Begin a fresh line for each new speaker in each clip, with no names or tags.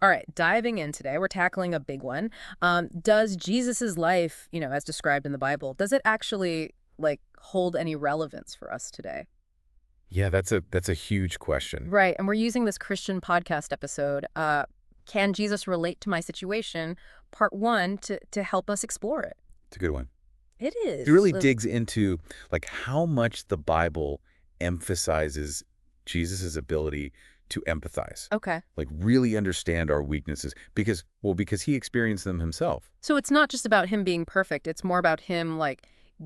All right, diving in today, we're tackling a big one. Does Jesus's life, as described in the Bible, does it actually hold any relevance for us today?
Yeah, that's a huge question.
Right, and we're using this Christian podcast episode, Can Jesus Relate to My Situation, part one, to help us explore it.
It's a good one.
It
It
is.
really digs into like how much the Bible emphasizes Jesus's ability to empathize,
Okay.
like really understand our weaknesses because he experienced them himself.
So it's not just about him being perfect, it's more about him,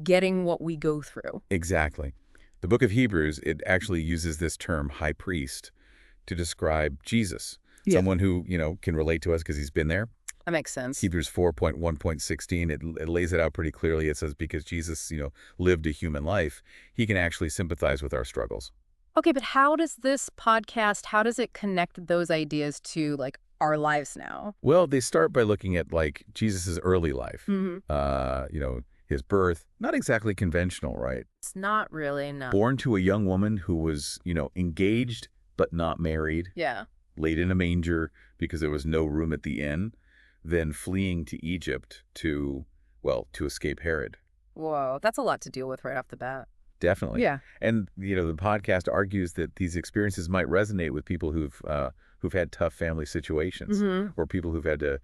getting what we go through.
Exactly. The book of Hebrews, it actually uses this term high priest to describe Jesus,
Yeah.
someone who, can relate to us because he's been there.
That makes sense.
Hebrews 4.1.16, it lays it out pretty clearly. It says because Jesus, lived a human life, he can actually sympathize with our struggles.
Okay, but how does it connect those ideas to, our lives now?
Well, they start by looking at like Jesus's early life.
Hmm.
His birth, not exactly conventional, right?
It's not really, no.
Born to a young woman who was, engaged but not married,
Yeah.
laid in a manger because there was no room at the inn, then fleeing to Egypt to escape Herod.
Whoa, that's a lot to deal with right off the bat.
Definitely.
Yeah.
And, the podcast argues that these experiences might resonate with people who've had tough family situations
Hmm.
or people who've had to,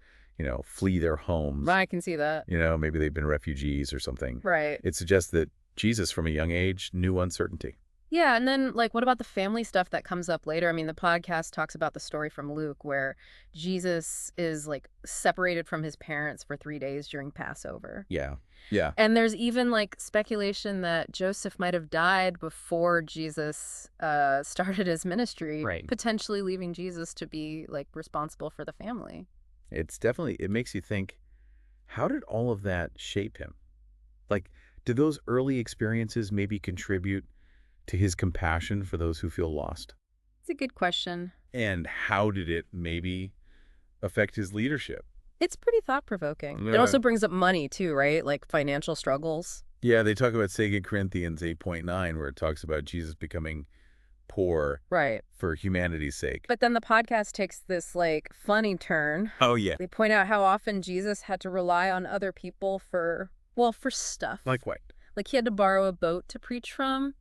flee their homes.
I can see that.
Maybe they've been refugees or something.
Right.
It suggests that Jesus, from a young age, knew uncertainty.
Yeah, and then, what about the family stuff that comes up later? I mean, the podcast talks about the story from Luke where Jesus is, separated from his parents for 3 days during Passover.
Yeah. Yeah.
And there's even, speculation that Joseph might have died before Jesus started his ministry,
Right.
potentially leaving Jesus to be, responsible for the family.
It makes you think, how did all of that shape him? Like, did those early experiences maybe contribute to his compassion for those who feel lost?
It's a good question.
And how did it maybe affect his leadership?
It's pretty thought-provoking. It
Yeah.
also brings up money, too, right? Like financial struggles.
Yeah, they talk about 2 Corinthians 8.9, where it talks about Jesus becoming poor
Right.
for humanity's sake.
But then the podcast takes this, funny turn.
Oh, yeah.
They point out how often Jesus had to rely on other people for stuff.
Like what?
Like he had to borrow a boat to preach from,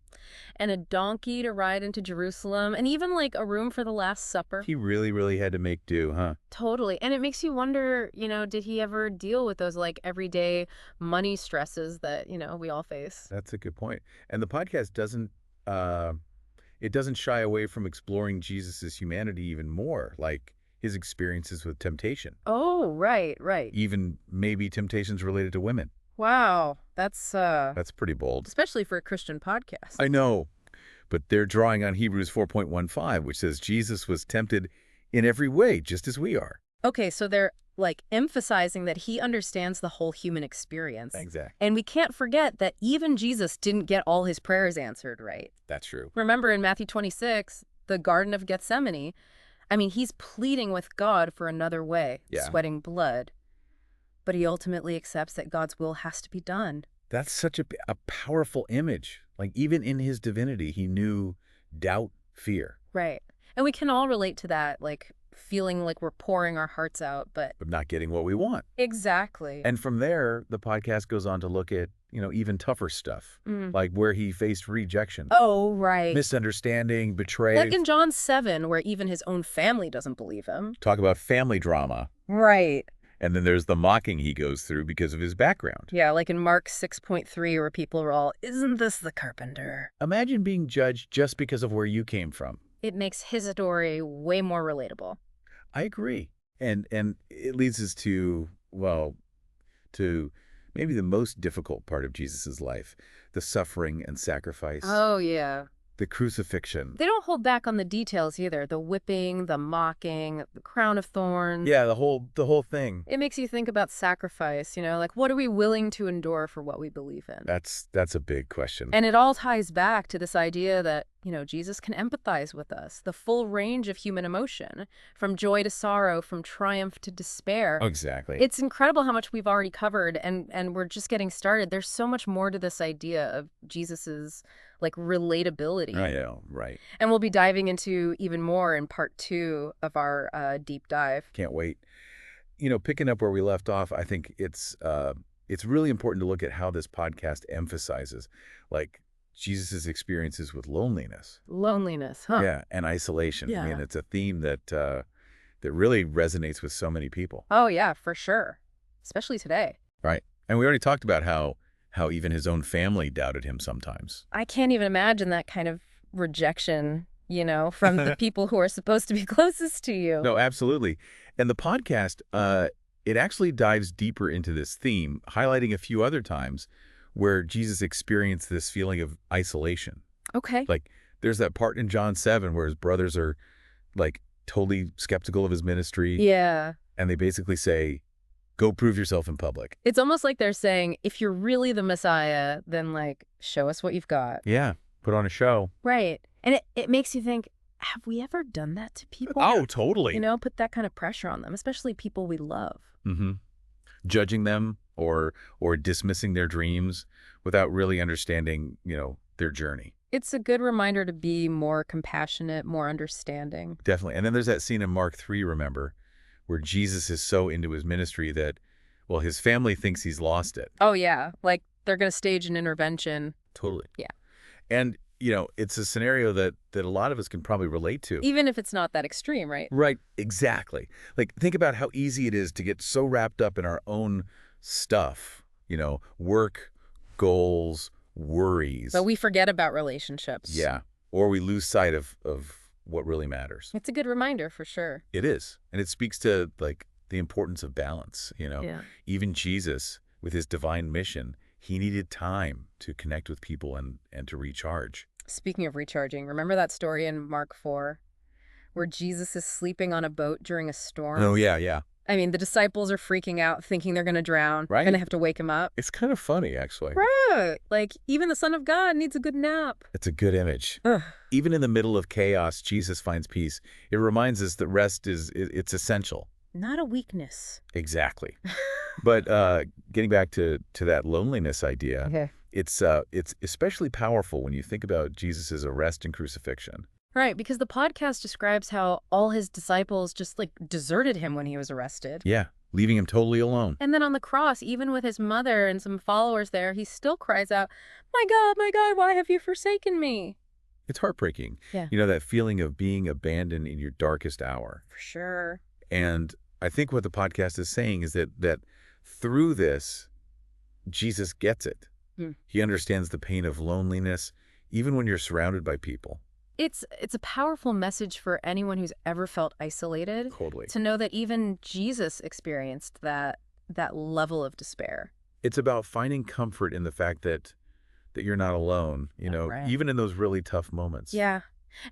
and a donkey to ride into Jerusalem, and even, a room for the Last Supper.
He really, really had to make do, huh?
Totally. And it makes you wonder, did he ever deal with those, everyday money stresses that, we all face?
That's a good point. And the podcast doesn't shy away from exploring Jesus's humanity even more, like his experiences with temptation,
Oh, right, right.
even maybe temptations related to women.
Wow. That's
That's pretty bold.
especially for a Christian podcast.
I know, but they're drawing on Hebrews 4.15, which says Jesus was tempted in every way, just as we are.
Okay, so they're emphasizing that he understands the whole human experience.
Exactly.
And we can't forget that even Jesus didn't get all his prayers answered right.
That's true.
Remember in Matthew 26, the Garden of Gethsemane, I mean, he's pleading with God for another way,
Yeah.
sweating blood. But he ultimately accepts that God's will has to be done.
That's such a powerful image. Like even in his divinity, he knew doubt, fear,
Right. And we can all relate to that, feeling like we're pouring our hearts out, but
but not getting what we want.
exactly.
And from there, the podcast goes on to look at, even tougher stuff,
Mm.
like where he faced rejection,
Oh, right.
misunderstanding, betrayal.
Like in John 7, where even his own family doesn't believe him.
Talk about family drama.
Right.
And then there's the mocking he goes through because of his background.
Yeah, like in Mark 6.3, where people are all, isn't this the carpenter?
Imagine being judged just because of where you came from.
It makes his story way more relatable.
I agree. And it leads us to maybe the most difficult part of Jesus's life, the suffering and sacrifice,
Oh, yeah.
the crucifixion.
They don't hold back on the details either. The whipping, the mocking, the crown of thorns.
Yeah, the whole thing.
It makes you think about sacrifice, what are we willing to endure for what we believe in?
That's a big question.
And it all ties back to this idea that Jesus can empathize with us, the full range of human emotion, from joy to sorrow, from triumph to despair.
Exactly.
It's incredible how much we've already covered, and we're just getting started. There's so much more to this idea of Jesus's like
I
relatability.
know, right.
And we'll be diving into even more in part 2 of our deep dive.
Can't wait. Picking up where we left off, I think it's really important to look at how this podcast emphasizes, like, Jesus's experiences with loneliness.
Loneliness, huh?
Yeah, and isolation. I mean,
Yeah.
it's a theme that really resonates with so many people.
Oh, yeah, for sure. Especially today.
Right. And we already talked about how even his own family doubted him sometimes.
I can't even imagine that kind of rejection, from the people who are supposed to be closest to you.
No, absolutely. And the podcast, it actually dives deeper into this theme, highlighting a few other times where Jesus experienced this feeling of isolation.
Okay.
Like, there's that part in John 7 where his brothers are, like, totally skeptical of his ministry,
Yeah.
and they basically say, go prove yourself in public.
It's almost like they're saying, if you're really the Messiah, then, show us what you've got.
Yeah, put on a show.
Right. And it makes you think, have we ever done that to people?
Oh, totally.
Put that kind of pressure on them, especially people we love.
Mm-hmm. Judging them or dismissing their dreams without really understanding, their journey.
It's a good reminder to be more compassionate, more understanding.
Definitely. And then there's that scene in Mark 3, remember, where Jesus is so into his ministry that, well, his family thinks he's lost it.
Oh, yeah. Like, they're going to stage an intervention.
Totally.
Yeah.
And, it's a scenario that a lot of us can probably relate to.
Even if it's not that extreme, right?
Right. Exactly. Like, think about how easy it is to get so wrapped up in our own stuff, work, goals, worries.
But we forget about relationships.
Yeah. Or we lose sight of what really matters.
It's a good reminder for sure.
It is. And it speaks to, like, the importance of balance,
Yeah.
Even Jesus, with his divine mission, he needed time to connect with people and to recharge.
Speaking of recharging, remember that story in Mark 4 where Jesus is sleeping on a boat during a storm?
Oh, yeah, yeah.
I mean, the disciples are freaking out, thinking they're going to drown.
Right.
Going to have to wake him up.
It's kind of funny, actually.
Right. Like, even the Son of God needs a good nap.
It's a good image.
Ugh.
Even in the middle of chaos, Jesus finds peace. It reminds us that rest it's essential.
Not a weakness.
Exactly. But getting back to that loneliness idea,
Okay.
it's especially powerful when you think about Jesus' arrest and crucifixion.
Right, because the podcast describes how all his disciples just, deserted him when he was arrested.
Yeah, leaving him totally alone.
And then on the cross, even with his mother and some followers there, he still cries out, my God, why have you forsaken me?"
It's heartbreaking.
Yeah.
That feeling of being abandoned in your darkest hour.
For sure.
And I think what the podcast is saying is that through this, Jesus gets it.
Hmm.
He understands the pain of loneliness, even when you're surrounded by people.
It's a powerful message for anyone who's ever felt isolated,
Totally.
to know that even Jesus experienced that level of despair.
It's about finding comfort in the fact that you're not alone,
Right.
even in those really tough moments.
Yeah.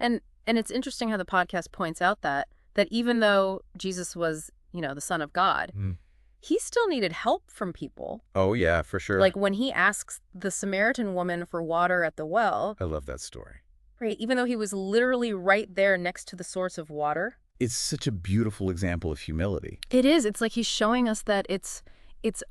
And it's interesting how the podcast points out that even though Jesus was, the Son of God,
Mm.
he still needed help from people.
Oh, yeah, for sure.
Like when he asks the Samaritan woman for water at the well,
I love that story.
right, even though he was literally right there next to the source of water.
It's such a beautiful example of humility.
It is. It's like he's showing us that it's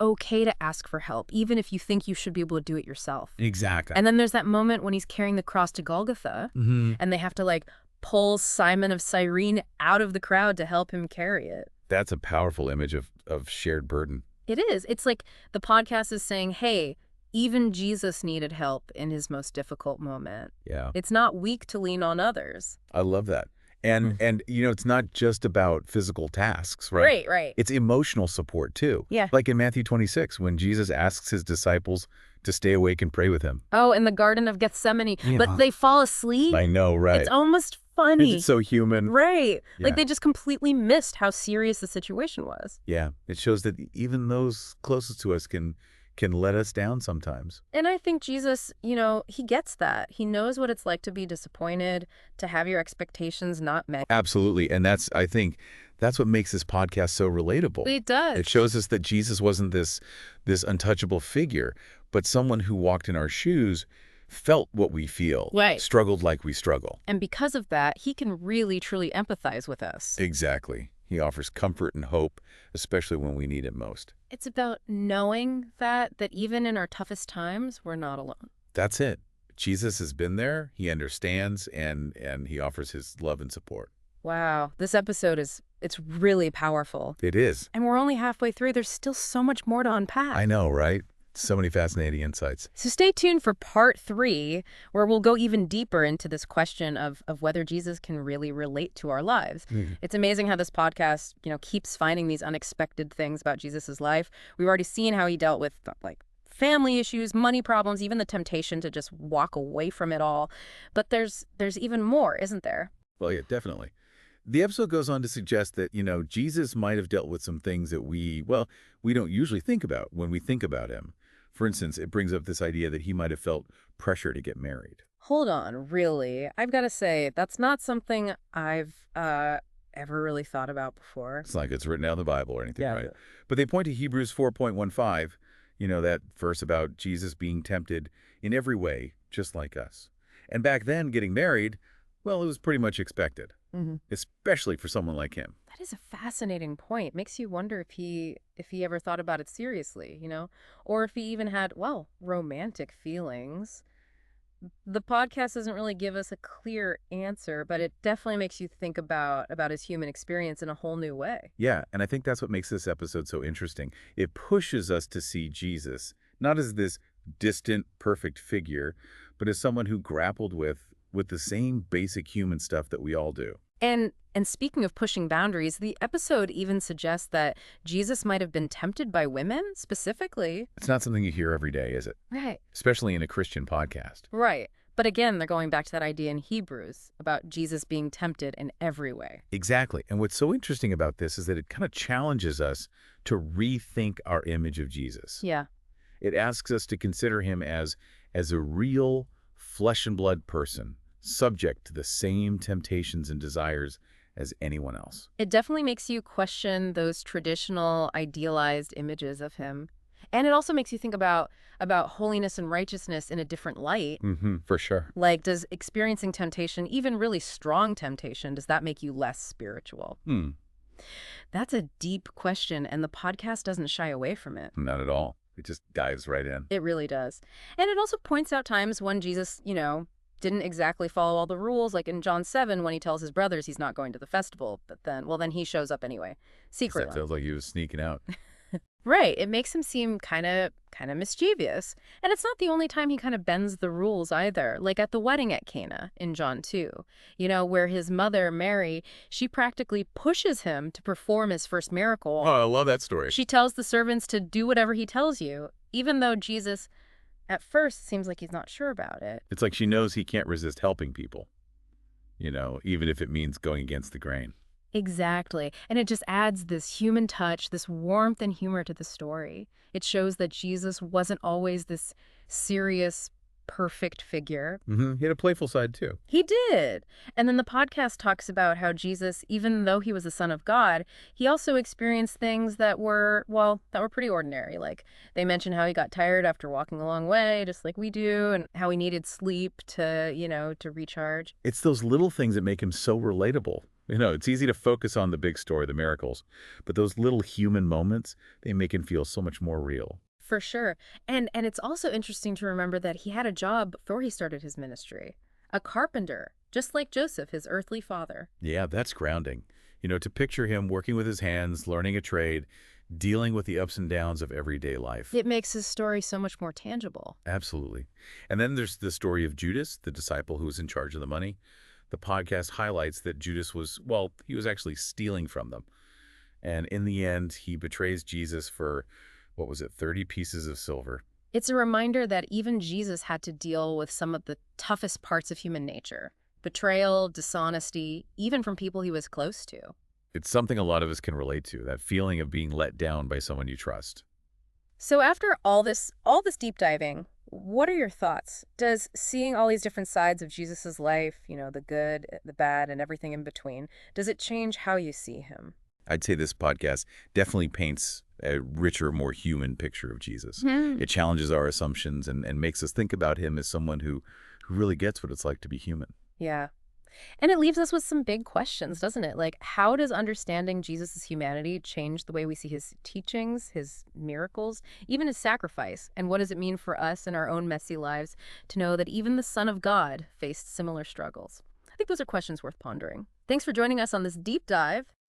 okay to ask for help, even if you think you should be able to do it yourself.
Exactly.
And then there's that moment when he's carrying the cross to Golgotha, and they have to pull Simon of Cyrene out of the crowd to help him carry it.
That's a powerful image of shared burden.
It is. It's like the podcast is saying, hey, even Jesus needed help in his most difficult moment.
Yeah.
It's not weak to lean on others.
I love that. And it's not just about physical tasks, right?
Right, right.
It's emotional support too.
Yeah.
Like in Matthew 26, when Jesus asks his disciples to stay awake and pray with him.
Oh, in the Garden of Gethsemane.
Yeah.
But they fall asleep.
I know, right?
It's almost funny.
It's so human.
Right.
Yeah.
They just completely missed how serious the situation was.
Yeah. It shows that even those closest to us can let us down sometimes.
And I think Jesus, he gets that. He knows what it's like to be disappointed, to have your expectations not met.
Absolutely. And I think that's what makes this podcast so relatable.
It does.
It shows us that Jesus wasn't this untouchable figure, but someone who walked in our shoes, felt what we feel,
Right.
struggled like we struggle.
And because of that, he can really, truly empathize with us.
Exactly. He offers comfort and hope, especially when we need it most.
It's about knowing that even in our toughest times, we're not alone.
That's it. Jesus has been there, he understands, and he offers his love and support.
Wow, this episode it's really powerful.
It is.
And we're only halfway through. There's still so much more to unpack.
I know, right? So many fascinating insights.
So stay tuned for part 3, where we'll go even deeper into this question of whether Jesus can really relate to our lives. It's amazing how this podcast, keeps finding these unexpected things about Jesus's life. We've already seen how he dealt with like family issues, money problems, even the temptation to just walk away from it all. But there's even more, isn't there?
Well, yeah, definitely. The episode goes on to suggest that, Jesus might have dealt with some things that we don't usually think about when we think about him. For instance, it brings up this idea that he might have felt pressure to get married.
Hold on, really? I've got to say, that's not something I've ever really thought about before.
It's not like it's written out in the Bible or anything,
Yeah.
right? But they point to Hebrews 4.15, that verse about Jesus being tempted in every way, just like us. And back then, getting married, well, it was pretty much expected, especially for someone like him.
That is a fascinating point. Makes you wonder if he ever thought about it seriously, or if he even had, well, romantic feelings. The podcast doesn't really give us a clear answer, but it definitely makes you think about his human experience in a whole new way.
Yeah, and I think that's what makes this episode so interesting. It pushes us to see Jesus, not as this distant, perfect figure, but as someone who grappled with the same basic human stuff that we all do.
And speaking of pushing boundaries, the episode even suggests that Jesus might have been tempted by women specifically.
It's not something you hear every day, is it?
Right.
Especially in a Christian podcast.
Right. But again, they're going back to that idea in Hebrews about Jesus being tempted in every way.
Exactly. And what's so interesting about this is that it kind of challenges us to rethink our image of Jesus.
Yeah.
It asks us to consider him as a real flesh and blood person, subject to the same temptations and desires as anyone else.
It definitely makes you question those traditional idealized images of him. And it also makes you think about holiness and righteousness in a different light.
For sure.
Like, does experiencing temptation, even really strong temptation, does that make you less spiritual? That's a deep question, and the podcast doesn't shy away from it.
Not at all. It just dives right in.
It really does. And it also points out times when Jesus, didn't exactly follow all the rules, like in John 7 when he tells his brothers he's not going to the festival, but then he shows up anyway, secretly.
That feels like he was sneaking out.
Right. It makes him seem kind of mischievous. And it's not the only time he kind of bends the rules either. Like at the wedding at Cana in John 2, where his mother, Mary, she practically pushes him to perform his first miracle.
Oh, I love that story.
She tells the servants to do whatever he tells you, even though Jesus at first seems like he's not sure about it.
It's like she knows he can't resist helping people, even if it means going against the grain.
Exactly. And it just adds this human touch, this warmth and humor to the story. It shows that Jesus wasn't always this serious, perfect figure.
He had a playful side, too.
He did. And then the podcast talks about how Jesus, even though he was the Son of God, he also experienced things that were pretty ordinary. Like they mention how he got tired after walking a long way, just like we do, and how he needed sleep to recharge.
It's those little things that make him so relatable. It's easy to focus on the big story, the miracles, but those little human moments, they make him feel so much more real.
For sure. And it's also interesting to remember that he had a job before he started his ministry. A carpenter, just like Joseph, his earthly father.
Yeah, that's grounding. To picture him working with his hands, learning a trade, dealing with the ups and downs of everyday life.
It makes his story so much more tangible.
Absolutely. And then there's the story of Judas, the disciple who was in charge of the money. The podcast highlights that Judas he was actually stealing from them. And in the end, he betrays Jesus for, 30 pieces of silver.
It's a reminder that even Jesus had to deal with some of the toughest parts of human nature. Betrayal, dishonesty, even from people he was close to.
It's something a lot of us can relate to, that feeling of being let down by someone you trust.
So after all this deep diving, what are your thoughts? Does seeing all these different sides of Jesus's life, the good, the bad, and everything in between, does it change how you see him?
I'd say this podcast definitely paints a richer, more human picture of Jesus.
Hmm.
It challenges our assumptions and makes us think about him as someone who really gets what it's like to be human.
Yeah. And it leaves us with some big questions, doesn't it? Like, how does understanding Jesus' humanity change the way we see his teachings, his miracles, even his sacrifice? And what does it mean for us in our own messy lives to know that even the Son of God faced similar struggles? I think those are questions worth pondering. Thanks for joining us on this deep dive.